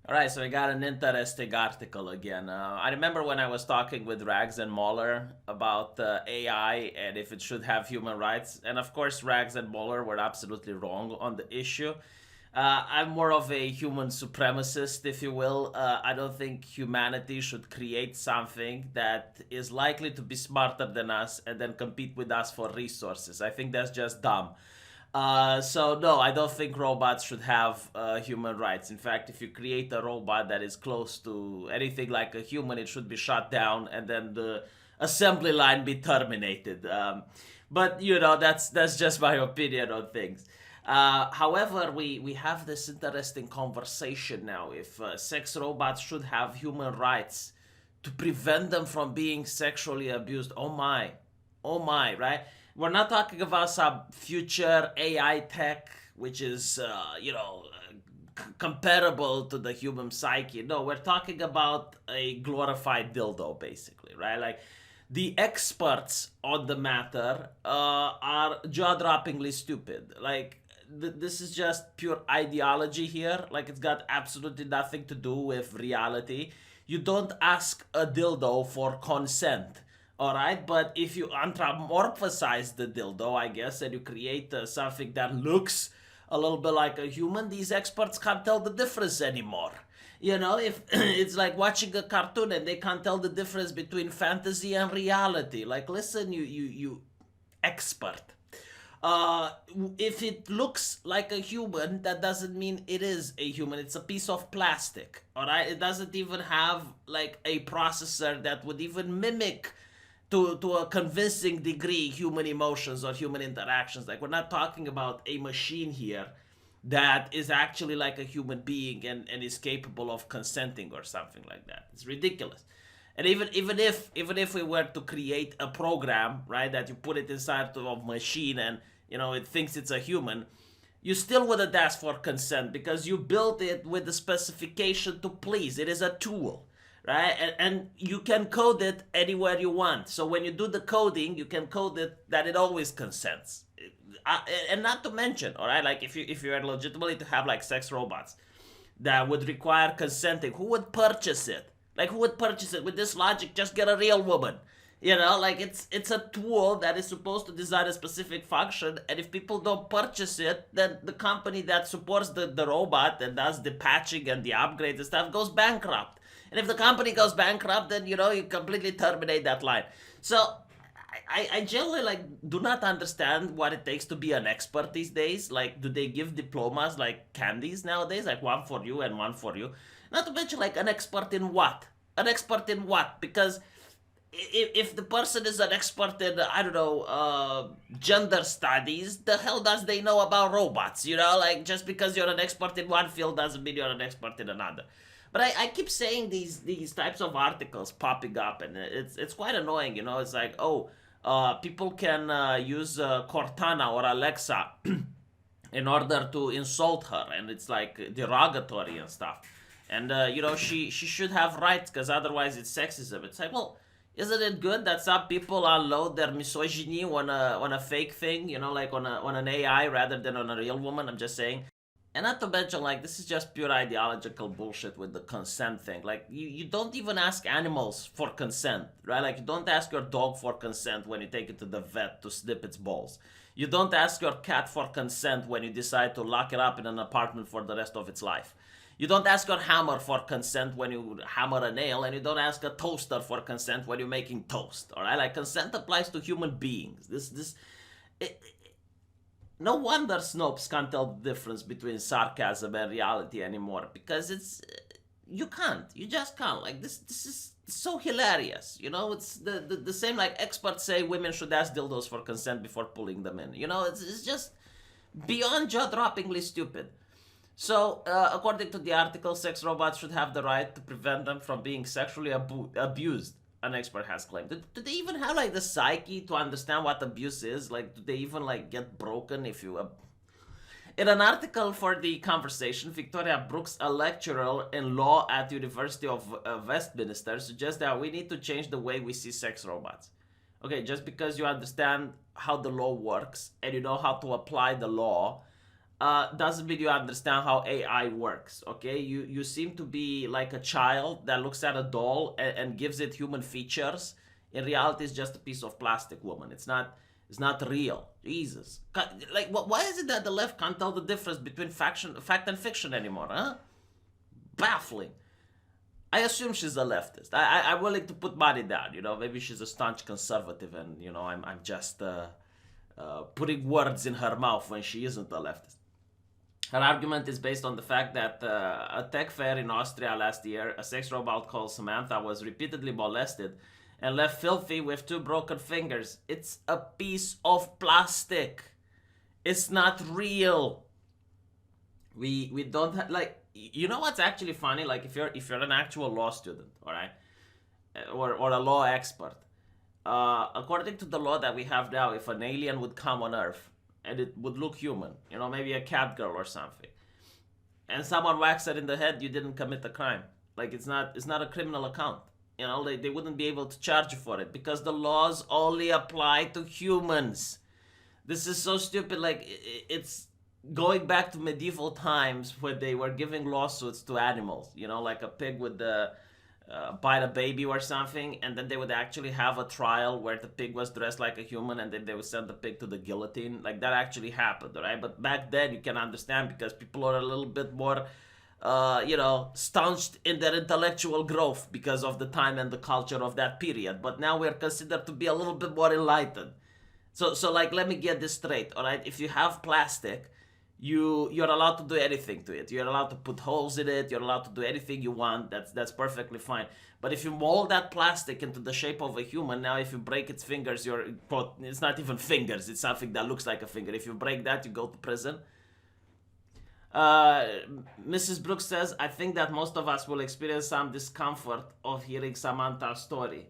All right, so we got an interesting article again. I remember when I was talking with Rags and Mueller about AI and if it should have human rights. And of course, Rags and Mueller were absolutely wrong on the issue. I'm more of a human supremacist, if you will. I don't think humanity should create something that is likely to be smarter than us and then compete with us for resources. I think that's just dumb. So no, I don't think robots should have human rights. In fact, if you create a robot that is close to anything like a human, it should be shut down and then the assembly line be terminated. But you know, that's just my opinion on things. However, we have this interesting conversation now if sex robots should have human rights to prevent them from being sexually abused. Oh my, right? We're not talking about some future AI tech, which is, comparable to the human psyche. No, we're talking about a glorified dildo, basically, right? Like, the experts on the matter are jaw-droppingly stupid. Like, this is just pure ideology here. Like, it's got absolutely nothing to do with reality. You don't ask a dildo for consent. All right, but if you anthropomorphize the dildo, I guess, and you create something that looks a little bit like a human, these experts can't tell the difference anymore. You know, if it's like watching a cartoon and they can't tell the difference between fantasy and reality. Like, listen, you expert. Uh, if it looks like a human, that doesn't mean it is a human. It's a piece of plastic. All right, it doesn't even have like a processor that would even mimic to a convincing degree human emotions or human interactions. Like, we're not talking about a machine here that is actually like a human being and is capable of consenting or something like that. It's ridiculous. And even if we were to create a program, right, that you put it inside of a machine and it thinks it's a human, you still wouldn't ask for consent because you built it with the specification to please. It is a tool, right? And you can code it anywhere you want. So when you do the coding, you can code it that it always consents. And not to mention, all right, like if you are legitimately to have like sex robots that would require consenting, who would purchase it? Like, who would purchase it? With this logic, just get a real woman. Like it's a tool that is supposed to design a specific function, and if people don't purchase it, then the company that supports the robot and does the patching and the upgrades and stuff goes bankrupt. And if the company goes bankrupt, then you completely terminate that line. So I generally like do not understand what it takes to be an expert these days. Like, do they give diplomas like candies nowadays? Like one for you and one for you. Not to mention like an expert in what? An expert in what? Because if the person is an expert in I don't know gender studies, the hell does they know about robots? Like, just because you're an expert in one field doesn't mean you're an expert in another. But I keep saying these types of articles popping up, and it's quite annoying. It's like, oh, people can use Cortana or Alexa in order to insult her, and it's like derogatory and stuff. And she should have rights because otherwise it's sexism. It's like, well, isn't it good that some people unload their misogyny on a fake thing, like on an AI rather than on a real woman? I'm just saying. And not to mention, like, this is just pure ideological bullshit with the consent thing. Like, you don't even ask animals for consent, right? Like, you don't ask your dog for consent when you take it to the vet to snip its balls. You don't ask your cat for consent when you decide to lock it up in an apartment for the rest of its life. You don't ask your hammer for consent when you hammer a nail, and you don't ask a toaster for consent when you're making toast, all right? Like, consent applies to human beings. It, no wonder Snopes can't tell the difference between sarcasm and reality anymore, because you can't. You just can't. Like, this is so hilarious. It's the same, like, experts say women should ask dildos for consent before pulling them in. It's just beyond jaw-droppingly stupid. So, according to the article, sex robots should have the right to prevent them from being sexually abused, an expert has claimed. Do they even have, like, the psyche to understand what abuse is? Like, do they even, like, get broken if you... In an article for The Conversation, Victoria Brooks, a lecturer in law at University of Westminster, suggests that we need to change the way we see sex robots. Okay, just because you understand how the law works and you know how to apply the law, doesn't mean you understand how AI works. Okay, you seem to be like a child that looks at a doll and gives it human features. In reality, it's just a piece of plastic, woman. It's not real. Jesus, like why is it that the left can't tell the difference between fact and fiction anymore? Huh? Baffling. I assume she's a leftist. I'm willing to put money down. Maybe she's a staunch conservative, and I'm just putting words in her mouth when she isn't a leftist. Her argument is based on the fact that a tech fair in Austria last year, a sex robot called Samantha was repeatedly molested and left filthy with 2 broken fingers. It's a piece of plastic. It's not real. We don't have, like, what's actually funny? Like, if you're an actual law student, all right, or a law expert, according to the law that we have now, if an alien would come on Earth and it would look human, maybe a cat girl or something, and someone whacks it in the head, you didn't commit a crime. Like, it's not a criminal account. They wouldn't be able to charge you for it because the laws only apply to humans. This is so stupid. Like, it's going back to medieval times where they were giving lawsuits to animals, like a pig would bite a baby or something, and then they would actually have a trial where the pig was dressed like a human, and then they would send the pig to the guillotine. Like, that actually happened, right? But back then, you can understand because people are a little bit more staunched in their intellectual growth because of the time and the culture of that period. But now we're considered to be a little bit more enlightened. So like, let me get this straight, all right? If you have plastic, you're allowed to do anything to it. You're allowed to put holes in it. You're allowed to do anything you want. That's perfectly fine. But if you mold that plastic into the shape of a human, now if you break its fingers, it's not even fingers. It's something that looks like a finger. If you break that, you go to prison. Mrs. Brooks says, I think that most of us will experience some discomfort of hearing Samantha's story.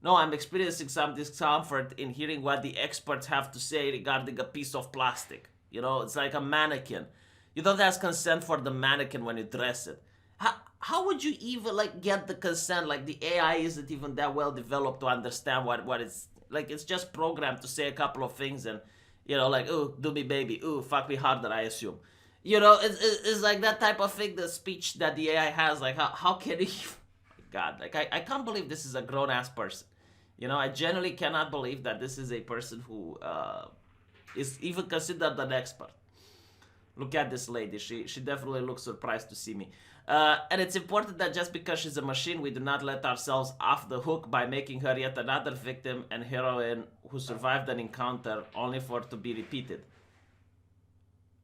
No, I'm experiencing some discomfort in hearing what the experts have to say regarding a piece of plastic. It's like a mannequin. You don't ask consent for the mannequin when you dress it. How would you even get the consent? Like, the AI isn't even that well developed to understand what it's like. It's just programmed to say a couple of things and like, ooh, do me baby, ooh, fuck me harder, I assume. It's like that type of thing, the speech that the AI has. Like, how can you God, like, I can't believe this is a grown-ass person. I genuinely cannot believe that this is a person who is even considered an expert. Look at this lady. She definitely looks surprised to see me. And it's important that just because she's a machine, we do not let ourselves off the hook by making her yet another victim and heroine who survived an encounter only for it to be repeated.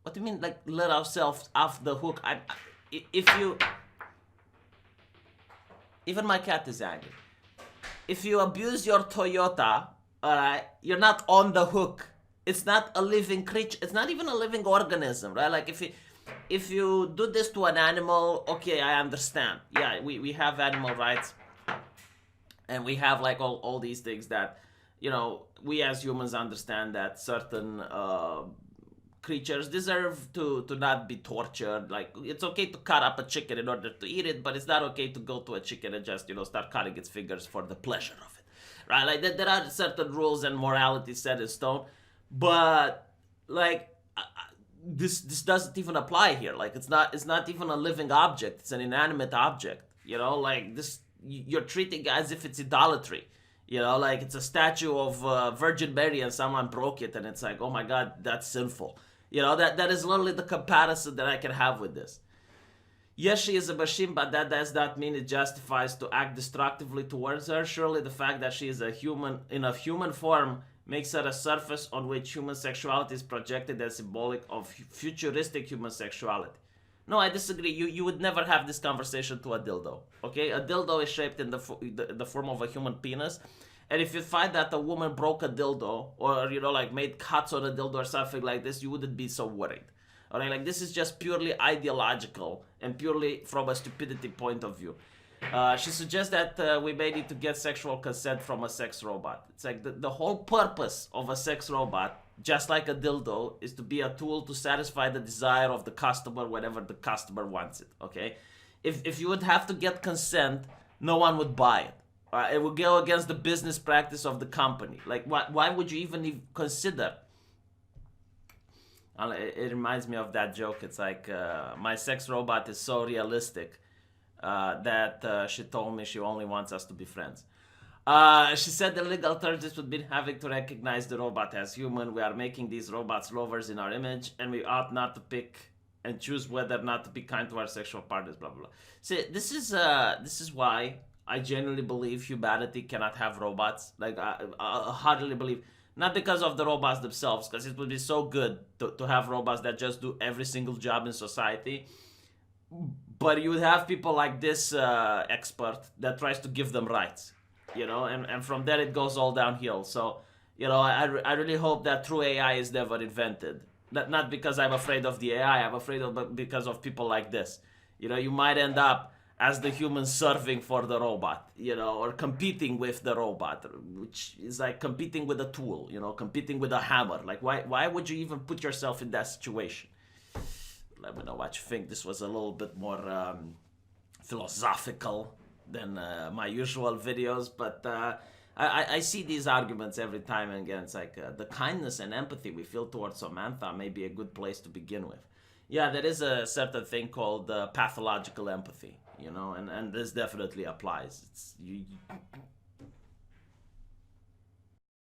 What do you mean, like, let ourselves off the hook? Even my cat is angry. If you abuse your Toyota, alright, you're not on the hook. It's not a living creature. It's not even a living organism, right? Like, if you do this to an animal, okay, I understand. Yeah, we have animal rights. And we have, like, all these things that, we as humans understand that certain creatures deserve to not be tortured. Like, it's okay to cut up a chicken in order to eat it, but it's not okay to go to a chicken and just, start cutting its fingers for the pleasure of it, right? Like, there are certain rules and morality set in stone, but, like, this doesn't even apply here. Like, it's not even a living object. It's an inanimate object, like, this, you're treating it as if it's idolatry. Like, it's a statue of Virgin Mary and someone broke it and it's like, oh my God, that's sinful. That is literally the comparison that I can have with this. Yes, she is a machine, but that does not mean it justifies to act destructively towards her. Surely the fact that she is a human in a human form makes her a surface on which human sexuality is projected as symbolic of futuristic human sexuality. No, I disagree. You would never have this conversation to a dildo, okay? A dildo is shaped in the form of a human penis. And if you find that a woman broke a dildo or, like, made cuts on a dildo or something like this, you wouldn't be so worried. All right? Like, this is just purely ideological and purely from a stupidity point of view. She suggests that we may need to get sexual consent from a sex robot. It's like the whole purpose of a sex robot, just like a dildo, is to be a tool to satisfy the desire of the customer whenever the customer wants it, okay? If you would have to get consent, no one would buy it. It would go against the business practice of the company. Like, why would you even consider It reminds me of that joke. It's like my sex robot is so realistic that she told me she only wants us to be friends. She said the legal alternatives would be having to recognize the robot as human. We are making these robots lovers in our image, and we ought not to pick and choose whether or not to be kind to our sexual partners. Blah blah blah. See, this is why I genuinely believe humanity cannot have robots. Like I heartily believe, not because of the robots themselves, because it would be so good to have robots that just do every single job in society. But you would have people like this expert that tries to give them rights, and from there it goes all downhill. So, I really hope that true AI is never invented. Not because I'm afraid of the AI, I'm afraid of because of people like this. You might end up as the human serving for the robot, or competing with the robot, which is like competing with a tool, competing with a hammer. Like, why would you even put yourself in that situation? Let me know what you think. This was a little bit more philosophical than my usual videos, but I see these arguments every time and again. It's like the kindness and empathy we feel towards Samantha may be a good place to begin with. Yeah, there is a certain thing called pathological empathy, and this definitely applies.